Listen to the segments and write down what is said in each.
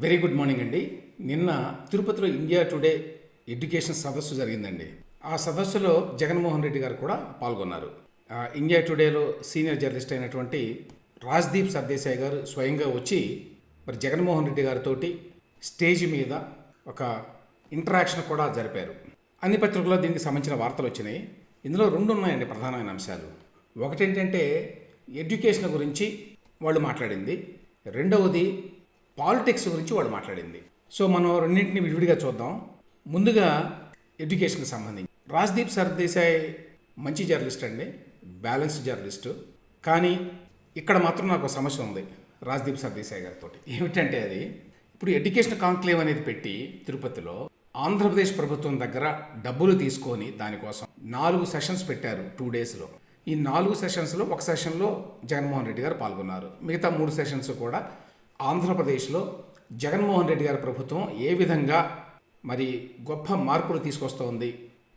Very good morning అండి. నిన్న తిరుపతిలో ఇండియా టుడే ఎడ్యుకేషన్ సదస్సు జరిగిందండి. ఆ సదస్సులో జగన్మోహన్ రెడ్డి గారు కూడా పాల్గొన్నారు. ఇండియా టుడేలో సీనియర్ జర్నలిస్ట్ అయినటువంటి రాజ్దీప్ సర్దేశాయ్ గారు స్వయంగా వచ్చి మరి జగన్మోహన్ రెడ్డి గారితో స్టేజ్ మీద ఒక ఇంటరాక్షన్ కూడా జరిపారు. అన్ని పత్రికల్లో దీనికి సంబంధించిన వార్తలు వచ్చినాయి. ఇందులో రెండు ఉన్నాయండి ప్రధానమైన అంశాలు. ఒకటి ఏంటంటే ఎడ్యుకేషన్ గురించి వాళ్ళు మాట్లాడింది, రెండవది పాలిటిక్స్ గురించి వాళ్ళు మాట్లాడింది. సో మనం రెండింటిని విడివిడిగా చూద్దాం. ముందుగా ఎడ్యుకేషన్కి సంబంధించి రాజ్దీప్ సర్దేశాయ్ మంచి జర్నలిస్ట్ అండి, బ్యాలెన్స్డ్ జర్నలిస్టు. కానీ ఇక్కడ మాత్రం నాకు ఒక సమస్య ఉంది రాజ్దీప్ సర్దేశాయ్ గారితో. ఏమిటంటే అది ఇప్పుడు ఎడ్యుకేషన్ కాంక్లేవ్ అనేది పెట్టి తిరుపతిలో ఆంధ్రప్రదేశ్ ప్రభుత్వం దగ్గర డబ్బులు తీసుకొని దానికోసం 4 సెషన్స్ పెట్టారు 2 డేస్లో. ఈ 4 సెషన్స్లో ఒక సెషన్లో జగన్మోహన్ రెడ్డి గారు పాల్గొన్నారు. మిగతా 3 సెషన్స్ కూడా ఆంధ్రప్రదేశ్లో జగన్మోహన్ రెడ్డి గారి ప్రభుత్వం ఏ విధంగా మరి గొప్ప మార్పులు తీసుకొస్తోంది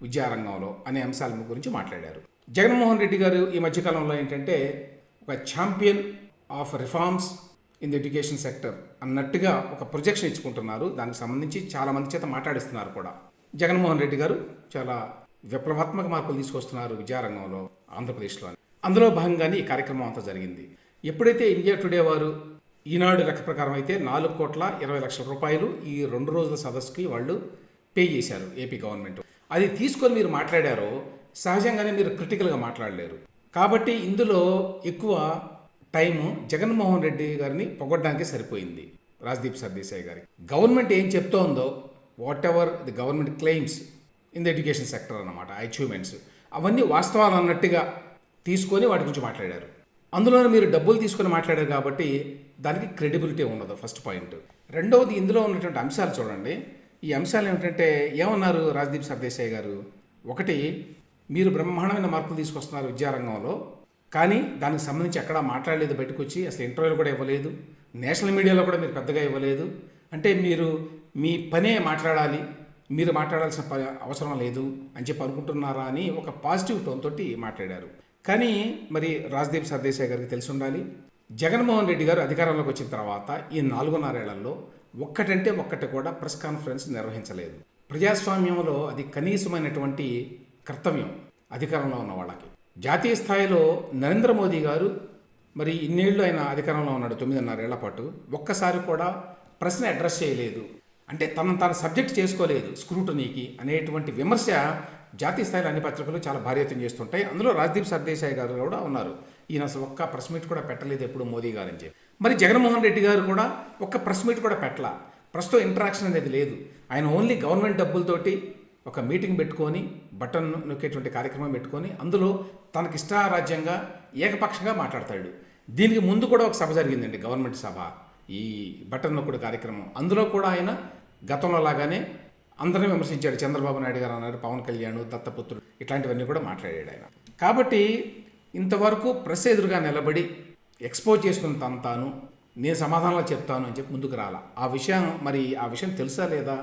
విద్యారంగంలో అనే అంశాల గురించి మాట్లాడారు. జగన్మోహన్ రెడ్డి గారు ఈ మధ్యకాలంలో ఏంటంటే ఒక champion of reforms in the education sector అన్నట్టుగా ఒక ప్రొజెక్షన్ ఇచ్చుకుంటున్నారు. దానికి సంబంధించి చాలామంది చేత మాట్లాడిస్తున్నారు కూడా. జగన్మోహన్ రెడ్డి గారు చాలా విప్లవాత్మక మార్పులు తీసుకొస్తున్నారు విద్యారంగంలో ఆంధ్రప్రదేశ్లో. అందులో భాగంగానే ఈ కార్యక్రమం అంతా జరిగింది. ఎప్పుడైతే ఇండియా టుడే వారు ఈనాడు లెక్క ప్రకారం అయితే 4,20,00,000 రూపాయలు ఈ 2 రోజుల సదస్సుకి వాళ్ళు పే చేశారు ఏపీ గవర్నమెంట్. అది తీసుకొని మీరు మాట్లాడారో సహజంగానే మీరు క్రిటికల్గా మాట్లాడలేరు. కాబట్టి ఇందులో ఎక్కువ టైము జగన్మోహన్ రెడ్డి గారిని పొగడ్డానికి సరిపోయింది రాజ్దీప్ సర్దేశాయ్ గారికి. గవర్నమెంట్ ఏం చెప్తోందో whatever the government claims in the education sector అన్నమాట, అచీవ్మెంట్స్ అవన్నీ వాస్తవాలు అన్నట్టుగా తీసుకొని వాటి గురించి మాట్లాడారు. అందులోనే మీరు డబ్బులు తీసుకొని మాట్లాడారు కాబట్టి దానికి క్రెడిబిలిటీ ఉండదు, ఫస్ట్ పాయింట్. రెండవది ఇందులో ఉన్నటువంటి అంశాలు చూడండి. ఈ అంశాలు ఏమిటంటే ఏమన్నారు రాజ్దీప్ సర్దేశాయ్ గారు? ఒకటి, మీరు బ్రహ్మాండమైన మార్పులు తీసుకొస్తున్నారు విద్యారంగంలో, కానీ దానికి సంబంధించి ఎక్కడా మాట్లాడలేదు, బయటకు వచ్చి అసలు ఇంటర్వ్యూలు కూడా ఇవ్వలేదు, నేషనల్ మీడియాలో కూడా మీరు పెద్దగా ఇవ్వలేదు. అంటే మీరు మీ పనే మాట్లాడాలి, మీరు మాట్లాడాల్సిన అవసరం లేదు అని చెప్పి అనుకుంటున్నారా అని ఒక పాజిటివ్ టోన్ తోటి మాట్లాడారు. కానీ మరి రాజ్దీప్ సర్దేశాయ్ గారికి తెలిసి ఉండాలి, జగన్మోహన్ రెడ్డి గారు అధికారంలోకి వచ్చిన తర్వాత ఈ 4.5 ఏళ్లలో ఒక్కటి కూడా ప్రెస్ కాన్ఫరెన్స్ నిర్వహించలేదు. ప్రజాస్వామ్యంలో అది కనీసమైనటువంటి కర్తవ్యం అధికారంలో ఉన్న వాళ్ళకి. జాతీయ స్థాయిలో నరేంద్ర మోదీ గారు మరి ఇన్నేళ్ళు ఆయన అధికారంలో ఉన్నాడు, 9.5 ఏళ్ల పాటు, ఒక్కసారి కూడా ప్రశ్న అడ్రస్ చేయలేదు. అంటే తను సబ్జెక్ట్ చేసుకోలేదు స్క్రూటనీకి అనేటువంటి విమర్శ జాతీయ స్థాయిలో అన్ని పత్రికలు చాలా భారీతం చేస్తుంటాయి. అందులో రాజ్దీప్ సర్దేశాయ్ గారు కూడా ఉన్నారు. ఈయన అసలు ఒక్క ప్రెస్ మీట్ కూడా పెట్టలేదు ఎప్పుడు మోదీ గారు అని చెప్పి. మరి జగన్మోహన్ రెడ్డి గారు కూడా ఒక్క ప్రెస్ మీట్ కూడా పెట్టలా. ప్రస్తుతం ఇంటరాక్షన్ అనేది లేదు. ఆయన ఓన్లీ గవర్నమెంట్ డబ్బులతోటి ఒక మీటింగ్ పెట్టుకొని బటన్ నొక్కేటువంటి కార్యక్రమం పెట్టుకొని అందులో తనకి ఇష్టారాజ్యంగా ఏకపక్షంగా మాట్లాడతాడు. దీనికి ముందు కూడా ఒక సభ జరిగిందండి, గవర్నమెంట్ సభ, ఈ బటన్ నొక్కుడు కార్యక్రమం. అందులో కూడా ఆయన గతంలో లాగానే అందరినీ విమర్శించాడు. చంద్రబాబు నాయుడు గారు అన్నారు, పవన్ కళ్యాణ్, దత్తపుత్రుడు, ఇట్లాంటివన్నీ కూడా మాట్లాడాడు ఆయన. కాబట్టి ఇంతవరకు ప్రెస్ ఎదురుగా నిలబడి ఎక్స్పోజ్ చేసుకున్న తాను నేను సమాధానాలు చెప్తాను అని చెప్పి ముందుకు రాలా. ఆ విషయం తెలుసా లేదా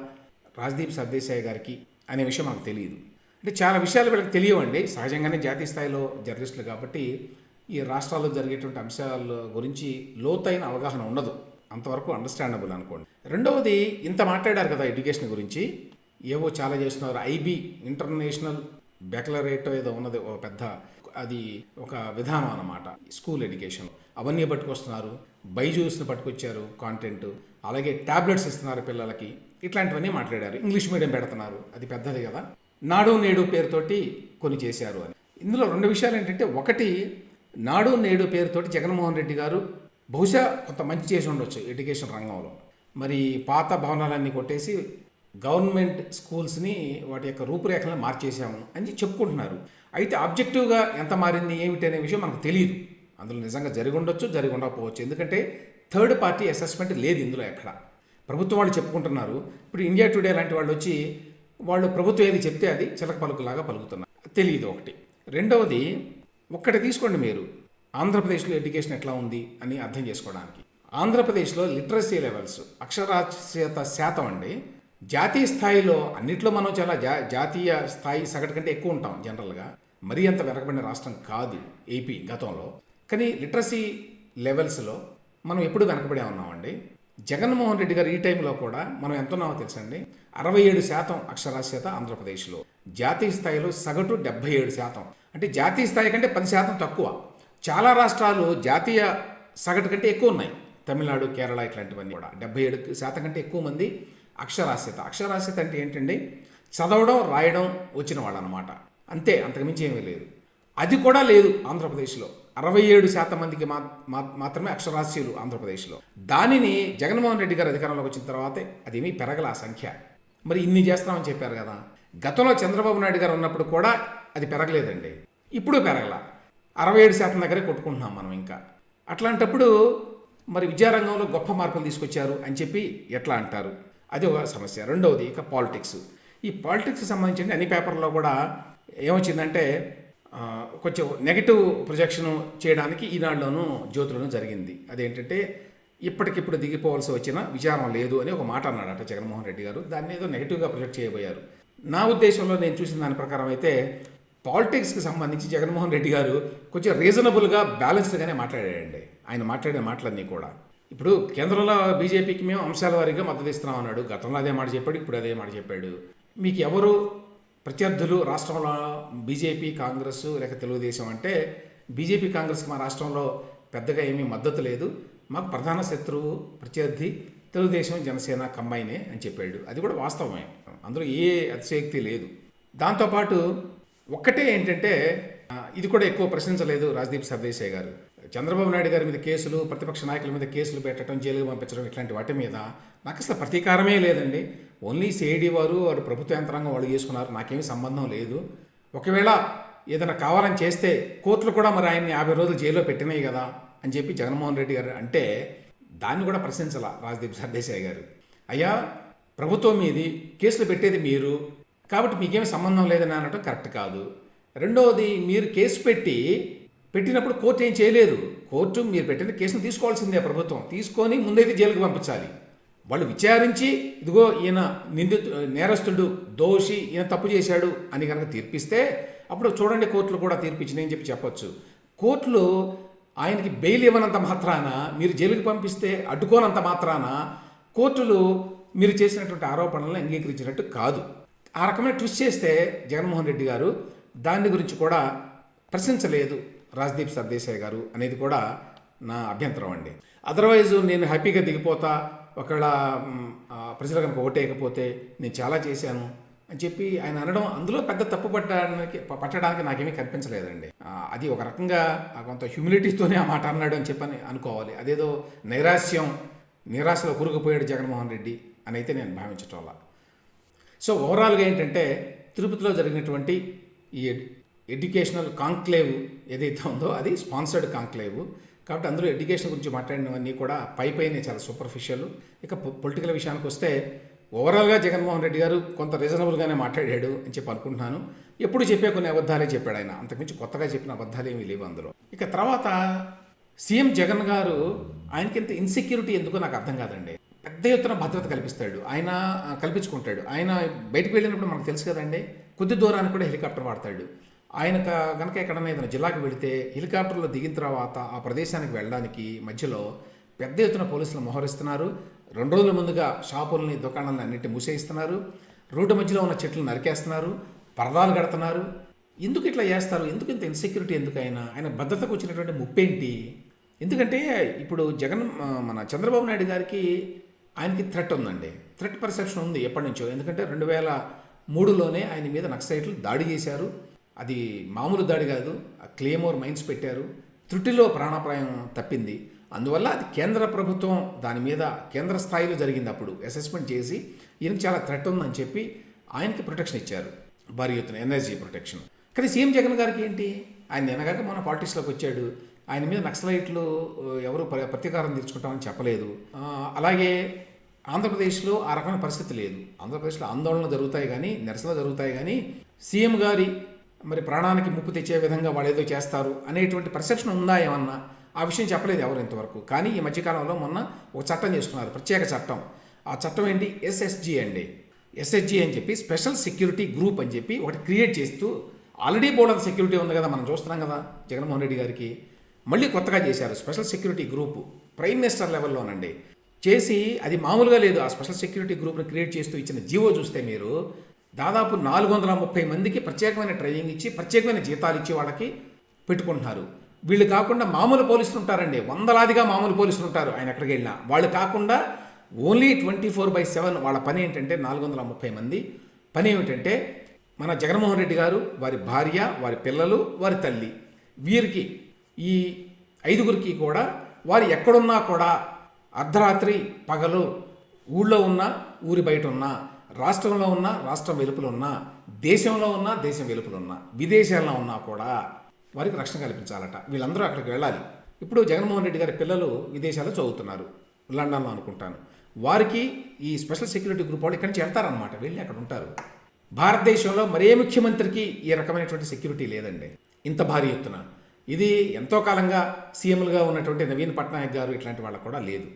రాజ్దీప్ సర్దేశాయ్ గారికి అనే విషయం మనకు తెలియదు. అంటే చాలా విషయాలు వీళ్ళకి తెలియవండి. సహజంగానే జాతీయ స్థాయిలో జర్నలిస్టులు కాబట్టి ఈ రాష్ట్రాల్లో జరిగేటువంటి అంశాల గురించి లోతైన అవగాహన ఉండదు, అంతవరకు అండర్స్టాండబుల్ అనుకోండి. రెండవది, ఇంత మాట్లాడారు కదా ఎడ్యుకేషన్ గురించి, ఏవో చాలా చేస్తున్నారు. ఐబీ ఇంటర్నేషనల్ బ్యాక్లరేట్ ఏదో ఉన్నది, ఒక పెద్ద, అది ఒక విధానం అన్నమాట స్కూల్ ఎడ్యుకేషన్. అవన్నీ పట్టుకొస్తున్నారు, బైజూస్ని పట్టుకొచ్చారు కాంటెంట్, అలాగే ట్యాబ్లెట్స్ ఇస్తున్నారు పిల్లలకి, ఇట్లాంటివన్నీ మాట్లాడారు. ఇంగ్లీష్ మీడియం పెడుతున్నారు, అది పెద్దది కదా. నాడు నేడు పేరుతోటి కొన్ని చేశారు అని. ఇందులో 2 విషయాలు ఏంటంటే, ఒకటి, నాడు నేడు పేరుతోటి జగన్మోహన్ రెడ్డి గారు బహుశా కొంత మంచి చేసి ఉండొచ్చు ఎడ్యుకేషన్ రంగంలో. మరి పాత భవనాలన్నీ కొట్టేసి గవర్నమెంట్ స్కూల్స్ని వాటి యొక్క రూపురేఖలను మార్చేసాము అని చెప్పుకుంటున్నారు. అయితే ఆబ్జెక్టివ్గా ఎంత మారింది ఏమిటి అనే విషయం మనకు తెలియదు. అందులో నిజంగా జరిగి ఉండొచ్చు, జరిగి ఉండకపోవచ్చు. ఎందుకంటే థర్డ్ పార్టీ అసెస్మెంట్ లేదు ఇందులో ఎక్కడ. ప్రభుత్వం వాళ్ళు చెప్పుకుంటున్నారు. ఇప్పుడు ఇండియా టుడే లాంటి వాళ్ళు వచ్చి వాళ్ళు ప్రభుత్వం ఏది చెప్తే అది చిలక పలుకులాగా పలుకుతున్నారు, తెలియదు ఒకటి. రెండవది, ఒక్కటి తీసుకోండి మీరు, ఆంధ్రప్రదేశ్లో ఎడ్యుకేషన్ ఎట్లా ఉంది అని అర్థం చేసుకోవడానికి. ఆంధ్రప్రదేశ్లో లిటరసీ లెవెల్స్, అక్షరాస్యత శాతం అండి, జాతీయ స్థాయిలో అన్నిట్లో మనం చాలా జాతీయ స్థాయి సగటు కంటే ఎక్కువ ఉంటాం జనరల్గా. మరీ అంత వెనకబడిన రాష్ట్రం కాదు ఏపీ గతంలో. కానీ లిటరసీ లెవెల్స్లో మనం ఎప్పుడు వెనకబడే ఉన్నామండి. జగన్మోహన్ రెడ్డి గారు ఈ టైంలో కూడా మనం ఎంతున్నామో తెలుసండి, 67% అక్షరాస్యత ఆంధ్రప్రదేశ్లో. జాతీయ స్థాయిలో సగటు 77%. అంటే జాతీయ స్థాయి కంటే 10% తక్కువ. చాలా రాష్ట్రాలు జాతీయ సగటు కంటే ఎక్కువ ఉన్నాయి. తమిళనాడు, కేరళ ఇట్లాంటివన్నీ కూడా 77% కంటే ఎక్కువ మంది అక్షరాస్యత. అక్షరాస్యత అంటే ఏంటండి? చదవడం రాయడం వచ్చిన వాళ్ళు అనమాట. అంతే, అంతకుమించి ఏమీ లేదు. అది కూడా లేదు ఆంధ్రప్రదేశ్లో. 67% మందికి మాత్రమే అక్షరాస్యులు ఆంధ్రప్రదేశ్లో. దానిని జగన్మోహన్ రెడ్డి గారు అధికారంలోకి వచ్చిన తర్వాతే అదేమీ పెరగల ఆ సంఖ్య. మరి ఇన్ని చేస్తామని చెప్పారు కదా. గతంలో చంద్రబాబు నాయుడు గారు ఉన్నప్పుడు కూడా అది పెరగలేదండి, ఇప్పుడు పెరగల. 67% దగ్గరే కొట్టుకుంటున్నాం మనం ఇంకా. అట్లాంటప్పుడు మరి విద్యారంగంలో గొప్ప మార్పులు తీసుకొచ్చారు అని చెప్పి ఎట్లా అంటారు? అది ఒక సమస్య. రెండవది ఇక పాలిటిక్స్. ఈ పాలిటిక్స్కి సంబంధించి అన్ని పేపర్లో కూడా ఏమొచ్చిందంటే కొంచెం నెగిటివ్ ప్రొజెక్షన్ చేయడానికి ఈనాడులోనూ జ్యోతిలోనూ జరిగింది. అదేంటంటే ఇప్పటికిప్పుడు దిగిపోవాల్సి వచ్చిన విచారం లేదు అని ఒక మాట అన్నాడట జగన్మోహన్ రెడ్డి గారు. దాన్ని ఏదో నెగిటివ్గా ప్రొజెక్ట్ చేయబోయారు. నా ఉద్దేశంలో నేను చూసిన దాని ప్రకారం అయితే పాలిటిక్స్కి సంబంధించి జగన్మోహన్ రెడ్డి గారు కొంచెం రీజనబుల్గా బ్యాలెన్స్డ్గానే మాట్లాడాడండి. ఆయన మాట్లాడే మాటలన్నీ కూడా. ఇప్పుడు కేంద్రంలో బీజేపీకి మేము అంశాల వారీగా మద్దతు ఇస్తున్నాం అన్నాడు. గతంలో అదే మాట చెప్పాడు, ఇప్పుడు అదే మాట చెప్పాడు. మీకు ఎవరు ప్రత్యర్థులు రాష్ట్రంలో? బీజేపీ, కాంగ్రెస్ లేక తెలుగుదేశం అంటే బీజేపీ, కాంగ్రెస్కి మా రాష్ట్రంలో పెద్దగా ఏమీ మద్దతు లేదు. మాకు ప్రధాన శత్రువు ప్రత్యర్థి తెలుగుదేశం, జనసేన కంబైనే అని చెప్పాడు. అది కూడా వాస్తవమే, అందులో ఏ అతిశయోక్తి లేదు. దాంతోపాటు ఒక్కటే ఏంటంటే ఇది కూడా ఎక్కువ ప్రశ్నించలేదు రాజ్దీప్ సర్దేశాయ్ గారు. చంద్రబాబు నాయుడు గారి మీద కేసులు, ప్రతిపక్ష నాయకుల మీద కేసులు పెట్టడం, జైలుకు పంపించడం ఇట్లాంటి వాటి మీద నాకు అసలు ప్రతీకారమే లేదండి. ఓన్లీ సిఐడి వారు ప్రభుత్వ యంత్రాంగం వాళ్ళు చేసుకున్నారు, నాకేమీ సంబంధం లేదు. ఒకవేళ ఏదైనా కావాలని చేస్తే కోర్టులు కూడా మరి ఆయన్ని 50 రోజులు జైల్లో పెట్టినాయి కదా అని చెప్పి జగన్మోహన్ రెడ్డి గారు అంటే దాన్ని కూడా ప్రశ్నించాల రాజ్దీప్ సర్దేశాయ్ గారు. అయ్యా, ప్రభుత్వం మీది, కేసులు పెట్టేది మీరు, కాబట్టి మీకేమీ సంబంధం లేదని అనడం కరెక్ట్ కాదు. రెండవది, మీరు కేసు పెట్టినప్పుడు కోర్టు ఏం చేయలేదు. కోర్టు మీరు పెట్టిన కేసును తీసుకోవాల్సిందే ప్రభుత్వం. తీసుకొని ముందైతే జైలుకు పంపించాలి. వాళ్ళు విచారించి ఇదిగో ఈయన నేరస్తుడు, దోషి, ఈయన తప్పు చేశాడు అని కనుక తీర్పిస్తే అప్పుడు చూడండి కోర్టులు కూడా తీర్పిచ్చినాయి అని చెప్పొచ్చు. కోర్టులు ఆయనకి బెయిల్ ఇవ్వనంత మాత్రాన, మీరు జైలుకి పంపిస్తే అడ్డుకోనంత మాత్రాన కోర్టులు మీరు చేసినటువంటి ఆరోపణలను అంగీకరించినట్టు కాదు. ఆ రకమైన ట్విస్ట్ చేస్తే జగన్మోహన్ రెడ్డి గారు దాని గురించి కూడా ప్రశ్నించలేదు రాజ్దీప్ సర్దేశాయ్ గారు అనేది కూడా నా అభ్యంతరం అండి. అదర్వైజ్ నేను హ్యాపీగా దిగిపోతా, ఒకవేళ ప్రజలు కనుక ఓటేయకపోతే నేను చాలా చేశాను అని చెప్పి ఆయన అనడం, అందులో పెద్ద తప్పు పట్టడానికి నాకేమీ కనిపించలేదండి. అది ఒక రకంగా కొంత హ్యూమిలిటీతోనే ఆ మాట అన్నాడు అని చెప్పని అనుకోవాలి. అదేదో నిరాశలో కూరుకుపోయాడు జగన్మోహన్ రెడ్డి అని అయితే నేను భావించటం వల్ల. సో ఓవరాల్గా ఏంటంటే తిరుపతిలో జరిగినటువంటి ఈ ఎడ్యుకేషనల్ కాంక్లేవ్ ఏదైతే ఉందో అది స్పాన్సర్డ్ కాంక్లేవ్. కాబట్టి అందులో ఎడ్యుకేషన్ గురించి మాట్లాడినవన్నీ కూడా పైనే చాలా సూపర్ఫిషియల్. ఇక పొలిటికల్ విషయానికి వస్తే ఓవరాల్గా జగన్మోహన్ రెడ్డి గారు కొంత రీజనబుల్గానే మాట్లాడాడు అని చెప్పి అనుకుంటున్నాను. ఎప్పుడు చెప్పే కొన్ని అబద్ధాలే చెప్పాడు ఆయన, అంతకుమించి కొత్తగా చెప్పిన అబద్ధాలు ఏమీ లేవు అందులో. ఇక తర్వాత సీఎం జగన్ గారు ఆయనకింత ఇన్సెక్యూరిటీ ఎందుకో నాకు అర్థం కాదండి. పెద్ద ఎత్తున భద్రత కల్పించుకుంటాడు. ఆయన బయటకు వెళ్ళినప్పుడు మనకు తెలుసు కదండి, కొద్ది దూరానికి కూడా హెలికాప్టర్ వాడతాడు. ఆయన కనుక ఎక్కడన్నా ఏదైనా జిల్లాకు వెళితే హెలికాప్టర్లో దిగిన తర్వాత ఆ ప్రదేశానికి వెళ్ళడానికి మధ్యలో పెద్ద ఎత్తున పోలీసులు మోహరిస్తున్నారు. 2 రోజుల ముందుగా షాపుల్ని, దుకాణాలను అన్నింటినీ మూసేయిస్తున్నారు. రోడ్డు మధ్యలో ఉన్న చెట్లు నరికేస్తున్నారు, పరదాలు కడుతున్నారు. ఎందుకు ఇట్లా చేస్తారు? ఎందుకు ఇంత ఇన్సెక్యూరిటీ? ఎందుకు ఆయన భద్రతకు వచ్చినటువంటి ముప్పేంటి? ఎందుకంటే ఇప్పుడు మన చంద్రబాబు నాయుడు గారికి ఆయనకి థ్రెట్ ఉందండి. థ్రెట్ పర్సెప్షన్ ఉంది ఎప్పటి నుంచో. ఎందుకంటే 2003లోనే ఆయన మీద నక్సలైట్లు దాడి చేశారు. అది మామూలు దాడి కాదు, క్లేమోర్ మైన్స్ పెట్టారు. త్రుటిలో ప్రాణాపాయం తప్పింది. అందువల్ల అది కేంద్ర ప్రభుత్వం దాని మీద కేంద్ర స్థాయిలో జరిగింది. అప్పుడు అసెస్మెంట్ చేసి ఈయనకి చాలా థ్రెట్ ఉందని చెప్పి ఆయనకి ప్రొటెక్షన్ ఇచ్చారు, భారీ ఎత్తున ఎన్ఎస్జీ ప్రొటెక్షన్. కానీ సీఎం జగన్ గారికి ఏంటి? ఆయన నిన్నగాక మన పాలిటిక్స్లోకి వచ్చాడు. ఆయన మీద నక్సలైట్లు ఎవరు ప్రతీకారం తీర్చుకుంటామని చెప్పలేదు. అలాగే ఆంధ్రప్రదేశ్లో ఆ రకమైన పరిస్థితి లేదు. ఆంధ్రప్రదేశ్లో ఆందోళనలు జరుగుతాయి కానీ, నిరసనలు జరుగుతాయి కానీ సీఎం గారి మరి ప్రాణానికి ముప్పు తెచ్చే విధంగా వాళ్ళు ఏదో చేస్తారు అనేటువంటి పర్సెప్షన్ ఉందా ఏమన్నా? ఆ విషయం చెప్పలేదు ఎవరు ఇంతవరకు. కానీ ఈ మధ్యకాలంలో మొన్న ఒక చట్టం చేసుకున్నారు, ప్రత్యేక చట్టం. ఆ చట్టం ఏంటి? ఎస్ఎస్జి అండి. ఎస్ఎస్జి అని చెప్పి స్పెషల్ సెక్యూరిటీ గ్రూప్ అని చెప్పి ఒకటి క్రియేట్ చేస్తూ, ఆల్రెడీ బోర్డర్ సెక్యూరిటీ ఉంది కదా, మనం చూస్తున్నాం కదా జగన్మోహన్ రెడ్డి గారికి. మళ్ళీ కొత్తగా చేశారు special security group, prime minister లెవెల్లోనండి. చేసి అది మామూలుగా లేదు. ఆ స్పెషల్ సెక్యూరిటీ గ్రూప్ని క్రియేట్ చేస్తూ ఇచ్చిన జీవో చూస్తే మీరు దాదాపు 430 మందికి ప్రత్యేకమైన ట్రైనింగ్ ఇచ్చి ప్రత్యేకమైన జీతాలు ఇచ్చి వాళ్ళకి పెట్టుకుంటున్నారు. వీళ్ళు కాకుండా మామూలు పోలీసులు ఉంటారండి, వందలాదిగా మామూలు పోలీసులు ఉంటారు. ఆయన ఎక్కడికి వెళ్ళినా వాళ్ళు కాకుండా ఓన్లీ 24/7 వాళ్ళ పని ఏంటంటే 430 మంది పని ఏమిటంటే మన జగన్మోహన్ రెడ్డి గారు, వారి భార్య, వారి పిల్లలు, వారి తల్లి, వీరికి ఈ 5గురికి కూడా వారు ఎక్కడున్నా కూడా అర్ధరాత్రి పగలు ఊళ్ళో ఉన్నా ఊరి బయట ఉన్నా, రాష్ట్రంలో ఉన్నా రాష్ట్రం వెలుపల ఉన్నా, దేశంలో ఉన్నా దేశం వెలుపల ఉన్నా, విదేశాల్లో ఉన్నా కూడా వారికి రక్షణ కల్పించాలట. వీళ్ళందరూ అక్కడికి వెళ్ళాలి. ఇప్పుడు జగన్మోహన్ రెడ్డి గారి పిల్లలు విదేశాల్లో చదువుతున్నారు, లండన్లో అనుకుంటాను. వారికి ఈ స్పెషల్ సెక్యూరిటీ గ్రూప్ వాళ్ళు ఇక్కడి నుంచి వెళ్తారనమాట, వెళ్ళి అక్కడ ఉంటారు. భారతదేశంలో మరే ముఖ్యమంత్రికి ఈ రకమైనటువంటి సెక్యూరిటీ లేదండి ఇంత భారీ ఎత్తున. ఇది ఎంతో కాలంగా సీఎంలుగా ఉన్నటువంటి నవీన్ పట్నాయక్ గారు ఇట్లాంటి వాళ్ళకు కూడా లేదు.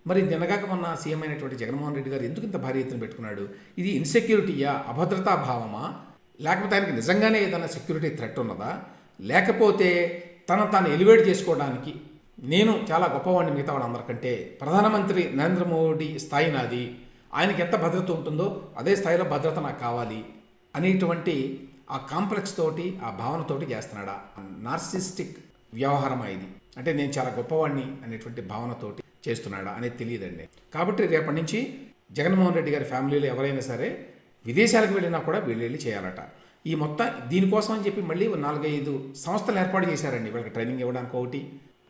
మరి నిన్నగాక మొన్న సీఎం అయినటువంటి జగన్మోహన్ రెడ్డి గారు ఎందుకు ఇంత భారీ ఎత్తున పెట్టుకున్నాడు? ఇది ఇన్సెక్యూరిటీయా, అభద్రతా భావమా, లేకపోతే ఆయనకి నిజంగానే ఏదైనా సెక్యూరిటీ థ్రెట్ ఉన్నదా, లేకపోతే తాను ఎలివేట్ చేసుకోవడానికి నేను చాలా గొప్పవాడిని మిగతా వాళ్ళందరికంటే, ప్రధానమంత్రి నరేంద్ర మోడీ స్థాయి నాది, ఆయనకి ఎంత భద్రత ఉంటుందో అదే స్థాయిలో భద్రత నాకు కావాలి అనేటువంటి ఆ కాంప్లెక్స్ తోటి, ఆ భావనతోటి చేస్తున్నాడా? నార్సిస్టిక్ వ్యవహారమా ఇది? అంటే నేను చాలా గొప్పవాడిని అనేటువంటి భావనతోటి చేస్తున్నాడా అనేది తెలియదండి. కాబట్టి రేపటి నుంచి జగన్మోహన్ రెడ్డి గారి ఫ్యామిలీలో ఎవరైనా సరే విదేశాలకు వెళ్ళినా కూడా వెళ్ళి చేయాలట. ఈ మొత్తం దీనికోసం అని చెప్పి మళ్ళీ 4-5 సంస్థలు ఏర్పాటు చేశారండి వీళ్ళకి ట్రైనింగ్ ఇవ్వడానికి. ఒకటి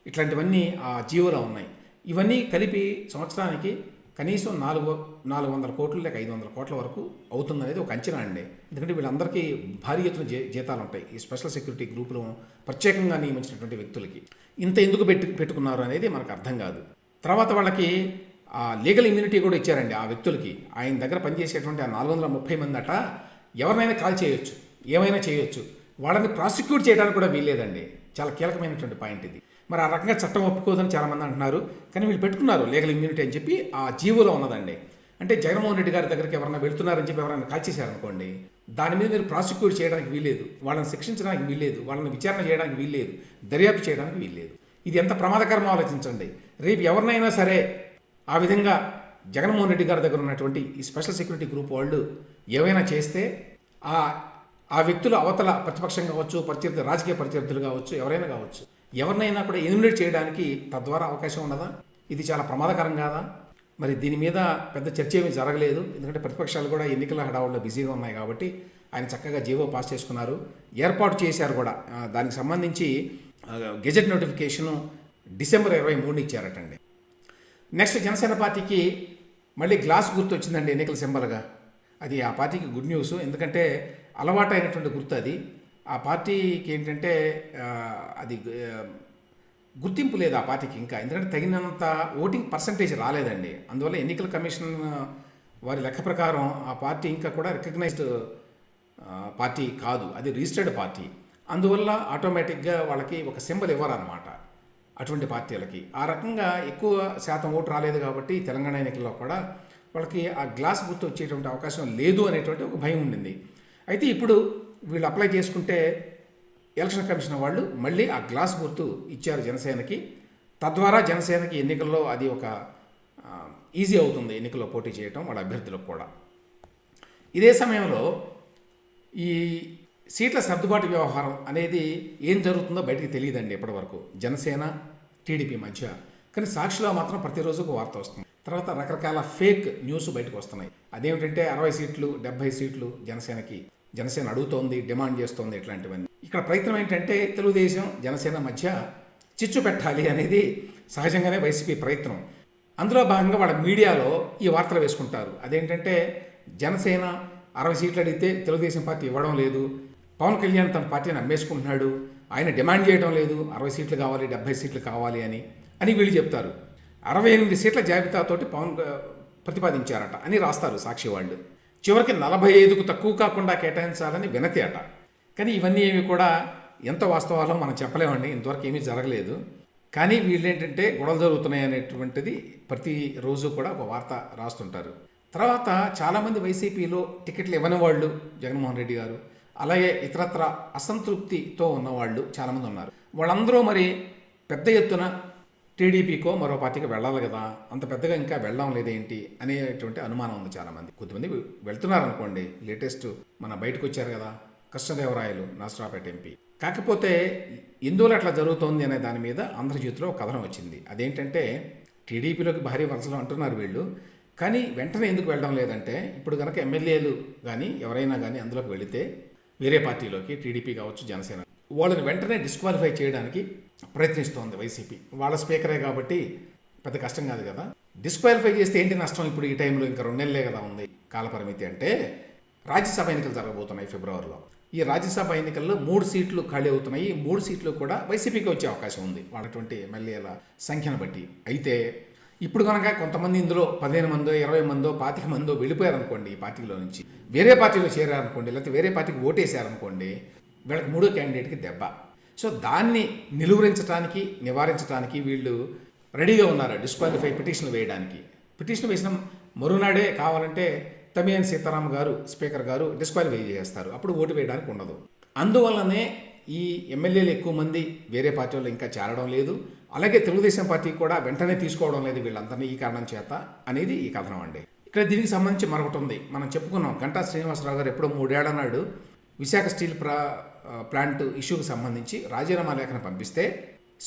ఇట్లాంటివన్నీ ఆ జీవోలో ఉన్నాయి. ఇవన్నీ కలిపి సంవత్సరానికి కనీసం 400 కోట్లు లేక 500 కోట్ల వరకు అవుతుందనేది ఒక అంచనా అండి. ఎందుకంటే వీళ్ళందరికీ భారీ ఎత్తున జీతాలు ఉంటాయి ఈ స్పెషల్ సెక్యూరిటీ గ్రూపులో ప్రత్యేకంగా నియమించినటువంటి వ్యక్తులకి. ఇంత ఎందుకు పెట్టుకున్నారు అనేది మనకు అర్థం కాదు. తర్వాత వాళ్ళకి లీగల్ ఇమ్యూనిటీ కూడా ఇచ్చారండి ఆ వ్యక్తులకి. ఆయన దగ్గర పనిచేసేటువంటి ఆ 430 మంది అట ఎవరినైనా కాల్ చేయొచ్చు, ఏమైనా చేయొచ్చు, వాళ్ళని ప్రాసిక్యూట్ చేయడానికి కూడా వీల్లేదండి. చాలా కీలకమైనటువంటి పాయింట్ ఇది. మరి ఆ రకంగా చట్టం ఒప్పుకోదని చాలామంది అంటున్నారు, కానీ వీళ్ళు పెట్టుకున్నారు లీగల్ ఇమ్యూనిటీ అని చెప్పి ఆ జీవోలో ఉన్నదండి. అంటే జగన్మోహన్ రెడ్డి గారి దగ్గరికి ఎవరైనా వెళ్తున్నారని చెప్పి ఎవరైనా కాల్ చేశారనుకోండి, దాని మీద మీరు ప్రాసిక్యూట్ చేయడానికి వీల్లేదు, వాళ్ళని శిక్షించడానికి వీల్లేదు, వాళ్ళని విచారణ చేయడానికి వీల్లేదు, దర్యాప్తు చేయడానికి వీల్లేదు. ఇది ఎంత ప్రమాదకరమో ఆలోచించండి. రేపు ఎవరినైనా సరే ఆ విధంగా జగన్మోహన్ రెడ్డి గారి దగ్గర ఉన్నటువంటి ఈ స్పెషల్ సెక్యూరిటీ గ్రూప్ వాళ్ళు ఏవైనా చేస్తే ఆ వ్యక్తులు అవతల ప్రతిపక్షం కావచ్చు, రాజకీయ ప్రత్యర్థులు కావచ్చు, ఎవరైనా కావచ్చు, ఎవరినైనా కూడా ఎలిమినేట్ చేయడానికి తద్వారా అవకాశం ఉన్నదా? ఇది చాలా ప్రమాదకరం కాదా? మరి దీని మీద పెద్ద చర్చ ఏమీ జరగలేదు, ఎందుకంటే ప్రతిపక్షాలు కూడా ఎన్నికల హడావుల్లో బిజీగా ఉన్నాయి కాబట్టి ఆయన చక్కగా జీవో పాస్ చేసుకున్నారు, ఏర్పాటు చేశారు కూడా. దానికి సంబంధించి గెజెట్ నోటిఫికేషను డిసెంబర్ 23 ఇచ్చారటండి. నెక్స్ట్ జనసేన పార్టీకి మళ్ళీ గ్లాస్ గుర్తు వచ్చిందండి ఎన్నికల సింబల్గా. అది ఆ పార్టీకి గుడ్ న్యూస్, ఎందుకంటే అలవాటైనటువంటి గుర్తు అది. ఆ పార్టీకి ఏంటంటే అది గుర్తింపు లేదు ఆ పార్టీకి ఇంకా, ఎందుకంటే తగినంత ఓటింగ్ పర్సంటేజ్ రాలేదండి. అందువల్ల ఎన్నికల కమిషన్ వారి లెక్క ప్రకారం ఆ పార్టీ ఇంకా కూడా రికగ్నైజ్డ్ పార్టీ కాదు, అది రిజిస్టర్డ్ పార్టీ. అందువల్ల ఆటోమేటిక్గా వాళ్ళకి ఒక సింబల్ ఇవ్వరన్నమాట అటువంటి పార్టీలకి. ఆ రకంగా ఎక్కువ శాతం ఓటు రాలేదు కాబట్టి తెలంగాణ ఎన్నికల్లో కూడా వాళ్ళకి ఆ గ్లాస్ గుర్తు వచ్చేటువంటి అవకాశం లేదు అనేటువంటి ఒక భయం ఉండింది. అయితే ఇప్పుడు వీళ్ళు అప్లై చేసుకుంటే ఎలక్షన్ కమిషన్ వాళ్ళు మళ్ళీ ఆ గ్లాస్ గుర్తు ఇచ్చారు జనసేనకి. తద్వారా జనసేనకి ఎన్నికల్లో అది ఒక ఈజీ అవుతుంది, ఎన్నికల్లో పోటీ చేయటం వాళ్ళ అభ్యర్థులకు కూడా. ఇదే సమయంలో ఈ సీట్ల సర్దుబాటు వ్యవహారం అనేది ఏం జరుగుతుందో బయటికి తెలియదండి ఇప్పటివరకు జనసేన టీడీపీ మధ్య. కానీ సాక్షిలో మాత్రం ప్రతిరోజు ఒక వార్త వస్తుంది. తర్వాత రకరకాల ఫేక్ న్యూస్ బయటకు వస్తున్నాయి. అదేమిటంటే 60 సీట్లు 70 సీట్లు జనసేన అడుగుతోంది, డిమాండ్ చేస్తోంది, ఇట్లాంటివన్నీ. ఇక్కడ ప్రయత్నం ఏంటంటే తెలుగుదేశం జనసేన మధ్య చిచ్చు పెట్టాలి అనేది సహజంగానే వైసీపీ ప్రయత్నం. అందులో భాగంగా వాళ్ళ మీడియాలో ఈ వార్తలు వేసుకుంటారు. అదేంటంటే జనసేన 60 సీట్లు అడిగితే తెలుగుదేశం పార్టీ ఇవ్వడం లేదు, పవన్ కళ్యాణ్ తన పార్టీని అమ్మేసుకుంటున్నాడు, ఆయన డిమాండ్ చేయడం లేదు 60 సీట్లు కావాలి 70 సీట్లు కావాలి అని వీళ్ళు చెప్తారు. 68 సీట్ల జాబితాతోటి పవన్ ప్రతిపాదించారట అని రాస్తారు సాక్షి వాళ్ళు. చివరికి 45కు తక్కువ కాకుండా కేటాయించాలని వినతి అట. కానీ ఇవన్నీ ఏమి కూడా ఎంత వాస్తవాలో మనం చెప్పలేమండి, ఇంతవరకు ఏమీ జరగలేదు. కానీ వీళ్ళు ఏంటంటే గొడవలు జరుగుతున్నాయి అనేటువంటిది ప్రతిరోజు కూడా ఒక వార్త రాస్తుంటారు. తర్వాత చాలామంది వైసీపీలో టికెట్లు ఇవ్వని వాళ్ళు జగన్మోహన్ రెడ్డి గారు, అలాగే ఇతరత్ర అసంతృప్తితో ఉన్నవాళ్ళు చాలామంది ఉన్నారు. వాళ్ళందరూ మరి పెద్ద ఎత్తున టీడీపీకో మరో పార్టీకి వెళ్ళాలి కదా, అంత పెద్దగా ఇంకా వెళ్ళడం లేదేంటి అనేటువంటి అనుమానం ఉంది చాలామంది. కొద్దిమంది వెళ్తున్నారు అనుకోండి. లేటెస్ట్ మన బయటకు వచ్చారు కదా కృష్ణదేవరాయలు, నరసరావుపేట ఎంపీ. కాకపోతే ఎందువల్ల అట్లా జరుగుతోంది అనే దాని మీద ఆంధ్రజ్యోతిలో ఒక కథనం వచ్చింది. అదేంటంటే టీడీపీలోకి భారీ వలసలు అంటున్నారు వీళ్ళు, కానీ వెంటనే ఎందుకు వెళ్ళడం లేదంటే ఇప్పుడు కనుక ఎమ్మెల్యేలు కానీ ఎవరైనా కానీ అందులోకి వెళితే వేరే పార్టీలోకి, టీడీపీ కావచ్చు జనసేన, వాళ్ళని వెంటనే డిస్క్వాలిఫై చేయడానికి ప్రయత్నిస్తోంది వైసీపీ. వాళ్ళ స్పీకరే కాబట్టి పెద్ద కష్టం కాదు కదా. డిస్క్వాలిఫై చేస్తే ఏంటి నష్టం? ఇప్పుడు ఈ టైంలో ఇంకా 2 నెలలే కదా ఉంది కాలపరిమితి. అంటే రాజ్యసభ ఎన్నికలు జరగబోతున్నాయి ఫిబ్రవరిలో. ఈ రాజ్యసభ ఎన్నికల్లో 3 సీట్లు ఖాళీ అవుతున్నాయి. ఈ 3 సీట్లు కూడా వైసీపీకి వచ్చే అవకాశం ఉంది వాళ్ళటువంటి ఎమ్మెల్యేల సంఖ్యను బట్టి. అయితే ఇప్పుడు కనుక కొంతమంది ఇందులో 15 మందో 20 మందో 25 మందో వెళ్ళిపోయారనుకోండి ఈ పార్టీలో నుంచి, వేరే పార్టీలో చేరారనుకోండి, లేకపోతే వేరే పార్టీకి ఓటేశారనుకోండి, వీళ్ళకి 3వ క్యాండిడేట్కి దెబ్బ. సో దాన్ని నిలువరించడానికి, నివారించడానికి వీళ్ళు రెడీగా ఉన్నారు డిస్క్వాలిఫై పిటిషన్లు వేయడానికి. పిటిషన్ వేసిన మరునాడే కావాలంటే తమ్మినేని సీతారాం గారు, స్పీకర్ గారు డిస్క్వాలిఫై చేస్తారు. అప్పుడు ఓటు వేయడానికి ఉండదు. అందువల్లనే ఈ ఎమ్మెల్యేలు ఎక్కువ మంది వేరే పార్టీలో ఇంకా చేరడం లేదు. అలాగే తెలుగుదేశం పార్టీ కూడా వెంటనే తీసుకోవడం లేదు వీళ్ళందరినీ ఈ కారణం చేత అనేది ఈ కథనం అండి. ఇక్కడ దీనికి సంబంధించి మరొకటి ఉంది. మనం చెప్పుకున్నాం, గంటా శ్రీనివాసరావు గారు ఎప్పుడో 3 ఏళ్ల నాడు విశాఖ స్టీల్ ప్లాంట్ ఇష్యూకి సంబంధించి రాజీనామా లేఖను పంపిస్తే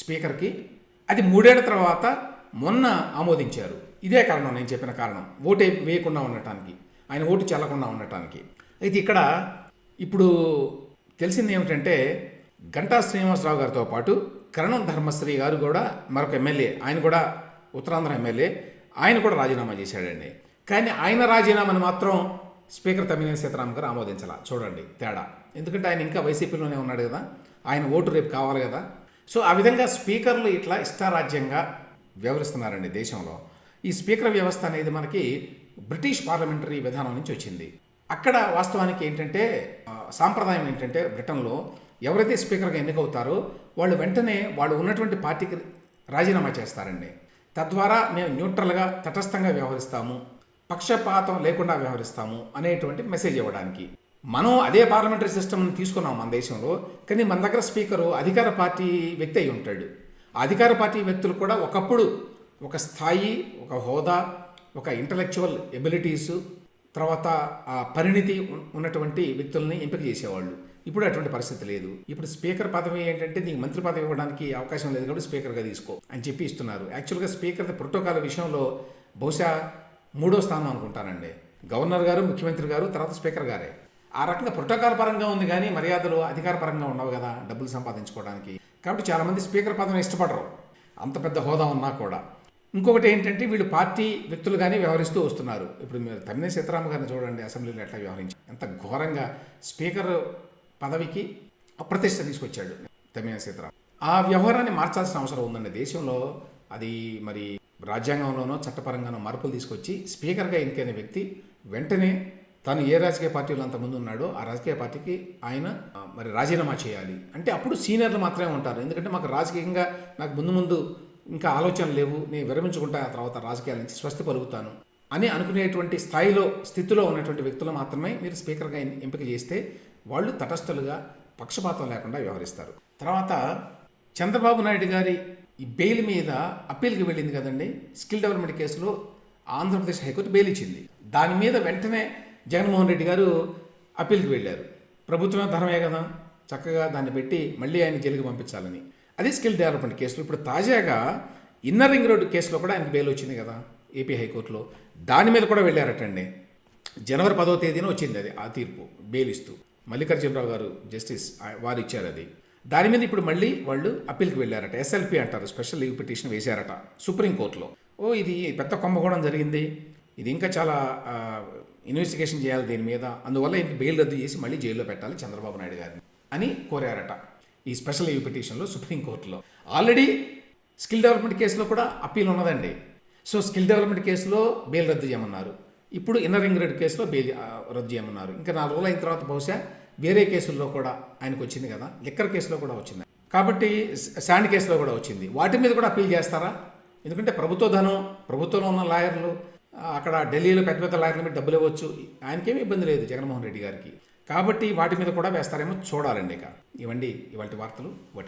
స్పీకర్కి, అది 3 ఏళ్ల తర్వాత మొన్న ఆమోదించారు. ఇదే కారణం, నేను చెప్పిన కారణం, ఓటు వేయకుండా ఉండటానికి, ఆయన ఓటు చెల్లకుండా ఉండటానికి. అయితే ఇక్కడ ఇప్పుడు తెలిసింది ఏమిటంటే గంటా శ్రీనివాసరావు గారితో పాటు కరణం ధర్మశ్రీ గారు కూడా మరొక ఎమ్మెల్యే, ఆయన కూడా ఉత్తరాంధ్ర ఎమ్మెల్యే, ఆయన కూడా రాజీనామా చేశాడండి. కానీ ఆయన రాజీనామాను మాత్రం స్పీకర్ తమ్మినేని సీతారాం గారు ఆమోదించాల. చూడండి తేడా. ఎందుకంటే ఆయన ఇంకా వైసీపీలోనే ఉన్నాడు కదా, ఆయన ఓటు రేపు కావాలి కదా. సో ఆ విధంగా స్పీకర్లు ఇట్లా ఇష్టారాజ్యంగా వ్యవహరిస్తున్నారండి దేశంలో. ఈ స్పీకర్ వ్యవస్థ అనేది మనకి బ్రిటిష్ పార్లమెంటరీ విధానం నుంచి వచ్చింది. అక్కడ వాస్తవానికి ఏంటంటే సాంప్రదాయం ఏంటంటే బ్రిటన్లో ఎవరైతే స్పీకర్గా ఎన్నికవుతారో వాళ్ళు వెంటనే వాళ్ళు ఉన్నటువంటి పార్టీకి రాజీనామా చేస్తారండి. తద్వారా మేము న్యూట్రల్గా, తటస్థంగా వ్యవహరిస్తాము, పక్షపాతం లేకుండా వ్యవహరిస్తాము అనేటువంటి మెసేజ్ ఇవ్వడానికి. మనం అదే పార్లమెంటరీ సిస్టమ్ని తీసుకున్నాం మన దేశంలో. కానీ మన దగ్గర స్పీకరు అధికార పార్టీ వ్యక్తి అయి ఉంటాడు. ఆ అధికార పార్టీ వ్యక్తులు కూడా ఒకప్పుడు ఒక స్థాయి, ఒక హోదా, ఒక ఇంటలెక్చువల్ ఎబిలిటీసు, తర్వాత ఆ పరిణితి ఉన్నటువంటి వ్యక్తుల్ని ఎంపిక చేసేవాళ్ళు. ఇప్పుడు అటువంటి పరిస్థితి లేదు. ఇప్పుడు స్పీకర్ పదవి ఏంటంటే నీకు మంత్రి పదవి ఇవ్వడానికి అవకాశం లేదు కాబట్టి స్పీకర్గా తీసుకో అని చెప్పి ఇస్తున్నారు. యాక్చువల్గా స్పీకర్ ప్రోటోకాల్ విషయంలో బహుశా 3వ స్థానం అనుకుంటానండి. గవర్నర్ గారు, ముఖ్యమంత్రి గారు, తర్వాత స్పీకర్ గారే. ఆ రకంగా ప్రోటోకాల్ పరంగా ఉంది కానీ మర్యాదలు అధికార పరంగా ఉండవు కదా డబ్బులు సంపాదించుకోవడానికి. కాబట్టి చాలామంది స్పీకర్ పదవిని ఇష్టపడరు అంత పెద్ద హోదా ఉన్నా కూడా. ఇంకొకటి ఏంటంటే వీళ్ళు పార్టీ వ్యక్తులుగానే వ్యవహరిస్తూ వస్తున్నారు. ఇప్పుడు మీరు తమ్మినేని సీతారాం గారిని చూడండి, అసెంబ్లీలో ఎట్లా వ్యవహరించారు, ఎంత ఘోరంగా స్పీకర్ పదవికి అప్రతిష్ట తీసుకొచ్చాడు తమ్మినేని సీతారాం. ఆ వ్యవహారాన్ని మార్చాల్సిన అవసరం ఉందండి దేశంలో. అది మరి రాజ్యాంగంలోనో చట్టపరంగానో మార్పులు తీసుకొచ్చి స్పీకర్గా ఎన్నికైన వ్యక్తి వెంటనే తను ఏ రాజకీయ పార్టీలో అంతకుముందు ఉన్నాడో ఆ రాజకీయ పార్టీకి ఆయన మరి రాజీనామా చేయాలి. అంటే అప్పుడు సీనియర్లు మాత్రమే ఉంటారు. ఎందుకంటే మాకు రాజకీయంగా నాకు ముందు ఇంకా ఆలోచనలు లేవు, నేను విరమించుకుంటా, ఆ తర్వాత రాజకీయాల నుంచి స్వస్తి పలుకుతాను అని అనుకునేటువంటి స్థితిలో ఉన్నటువంటి వ్యక్తులు మాత్రమే మీరు స్పీకర్గా ఎంపిక చేస్తే వాళ్ళు తటస్థులుగా, పక్షపాతం లేకుండా వ్యవహరిస్తారు. తర్వాత చంద్రబాబు నాయుడు గారి ఈ బెయిల్ మీద అప్పీల్కి వెళ్ళింది కదండి. స్కిల్ డెవలప్మెంట్ కేసులో ఆంధ్రప్రదేశ్ హైకోర్టు బెయిల్ ఇచ్చింది. దాని మీద వెంటనే జగన్మోహన్ రెడ్డి గారు అప్పీల్కి వెళ్ళారు. ప్రభుత్వమే ధర్మే కదా, చక్కగా దాన్ని పెట్టి మళ్ళీ ఆయన జైలుకి పంపించాలని. అది స్కిల్ డెవలప్మెంట్ కేసులో. ఇప్పుడు తాజాగా ఇన్నర్ రింగ్ రోడ్డు కేసులో కూడా ఆయనకు బెయిల్ వచ్చింది కదా ఏపీ హైకోర్టులో. దాని మీద కూడా వెళ్ళారటండి. జనవరి 10వ తేదీన వచ్చింది అది, ఆ తీర్పు బెయిల్ ఇస్తూ మల్లికార్జునరావు గారు జస్టిస్ వారు ఇచ్చారు అది. దాని మీద ఇప్పుడు మళ్ళీ వాళ్ళు అప్పీల్కి వెళ్ళారట. ఎస్ఎల్పి అంటారు, స్పెషల్ లీవ్ పిటిషన్ వేశారట సుప్రీంకోర్టులో. ఇది పెద్ద కుంభకోణం జరిగింది, ఇది ఇంకా చాలా ఇన్వెస్టిగేషన్ చేయాలి దీని మీద, అందువల్ల ఇంక బెయిల్ రద్దు చేసి మళ్ళీ జైల్లో పెట్టాలి చంద్రబాబు నాయుడు గారిని అని కోరారట ఈ స్పెషల్ లీవ్ పిటిషన్లో సుప్రీంకోర్టులో. ఆల్రెడీ స్కిల్ డెవలప్మెంట్ కేసులో కూడా అప్పీల్ ఉన్నదండి. సో స్కిల్ డెవలప్మెంట్ కేసులో బెయిల్ రద్దు చేయమన్నారు, ఇప్పుడు ఇన్నర్ రింగ్ రోడ్ కేసులో బెయిల్ రద్దు చేయమన్నారు. ఇంకా 4 రోజులు అయిన తర్వాత బహుశా వేరే కేసుల్లో కూడా ఆయనకు వచ్చింది కదా, లిక్కర్ కేసులో కూడా వచ్చింది కాబట్టి, శాండ్ కేసులో కూడా వచ్చింది. వాటి మీద కూడా అప్పీల్ చేస్తారా? ఎందుకంటే ప్రభుత్వ ధనం, ప్రభుత్వంలో ఉన్న లాయర్లు, అక్కడ ఢిల్లీలో పెద్ద పెద్ద లాయర్ల మీద డబ్బులు ఇవ్వచ్చు, ఆయనకేమీ ఇబ్బంది లేదు జగన్మోహన్ రెడ్డి గారికి. కాబట్టి వాటి మీద కూడా వేస్తారేమో చూడాలండి. ఇక ఇవ్వండి ఇవాళ వార్తలు.